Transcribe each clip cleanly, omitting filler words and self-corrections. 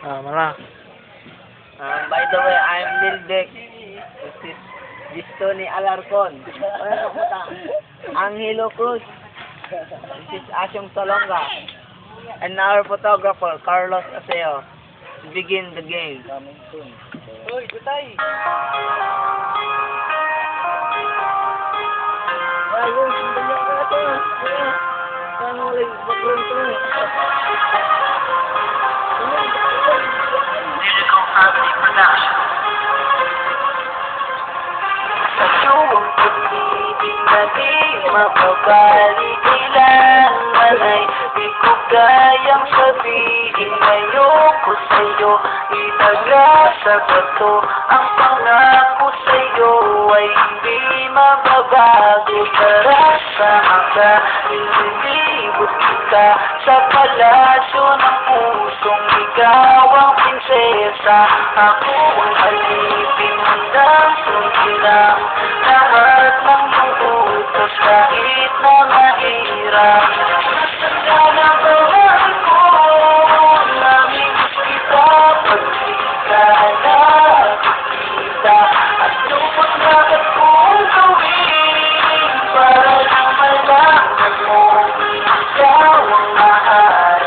Mara. By the way, I'm Lil Dick. This is Gisto ni Alarcon. Angelo Cruz. This is Asyong Salonga. And our photographer, Carlos Aseo. Begin the game. Uy, tutay! Ay, uy, sandali ako na ito. Paano ulit? Background ko na. Musical Family Production. Sa iyong pag-ibig na di mapabalik, kailanman ay di ko kayang sabihin ayoko sa'yo. Itaga sa bato ang pangako sa'yo ay hindi mababago. Tara sama ka, ililibot kita sa palasyo ng pusong ikaw ang prinsesa. Ako ang alipin hanggang sundin lahat ng utos kahit na mahirap. Sana bawal ko namimiss kita pag di ka nakikita. At lupot dapat kong gawin para lang malaman mo ikaw ang mahal.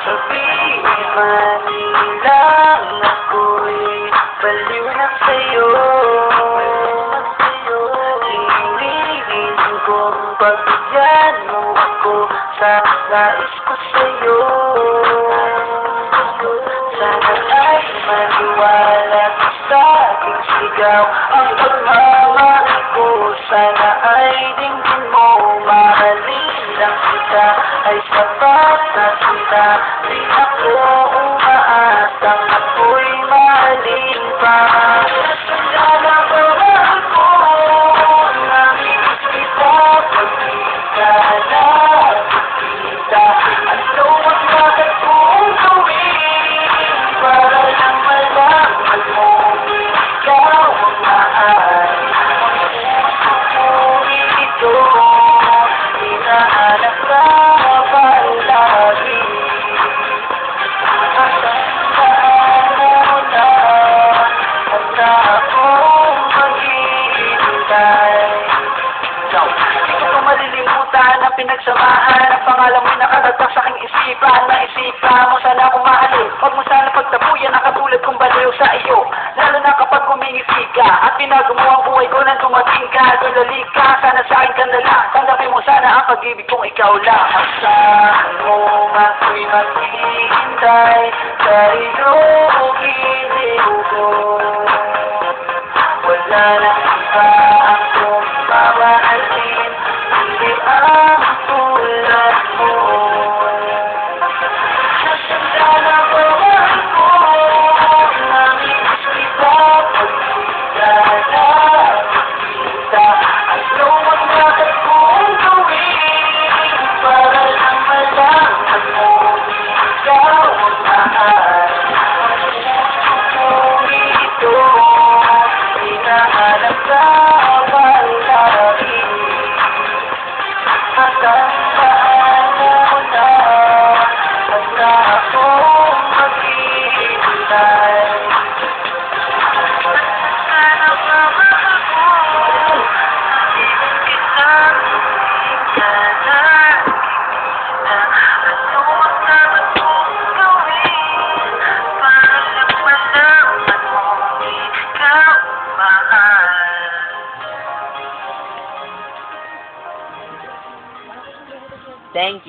Sabihin man nilang ako'y baliw na sa'yo. Hinihin kong pagbigyan mo ako sa nais ko sa'yo. Sana ay maniwala sa aking sigaw ang pagmamahal ko. Sana ay dinggin mo mahalin lang kita ay sapat na kita. Di ako umaasang ako'y mahalin pa. Sana bawal ko namimiss kita pag di ka nakikita. At luwag dapat kong gawin para lang malaman mo ikaw ang mahal. Ito hinahanap ka palagi. Nasandaan mo na handa akong maghihintay. Di ko malilimutan ang pinagsamahan. Ang pangalan mo'y nakatatak sa aking isipan. Naisipan mo sana akong mahalin. Huwag mo sana pagtabuyan ang katulad kong baliw sa iyo. Lalo na kapag humingisi ka at tinago mo ang buhay ko nang dumating ka. Dulali ka, sana sa akin ka na lang. Tanggapin mo sana ang pag-ibig kong ikaw lang. Asahan mo ako'y maghihintay sa iyong giliw ko. Wala na iba akong mamahalin, hindi ang tulad mo. Nasanda na bawal ko namimiss kita pag di ka nakikita. At luwag dapat kong gawin para lang malaman mo ikaw ang mahal. Ito hinahanap ka palagi. Matandaan mo na handa akong maghihintay. Sana bawal ko namimiss kita di ka nakikita. At luwag dapat kong gawin para lang malaman mo ikaw mahal. Thank you.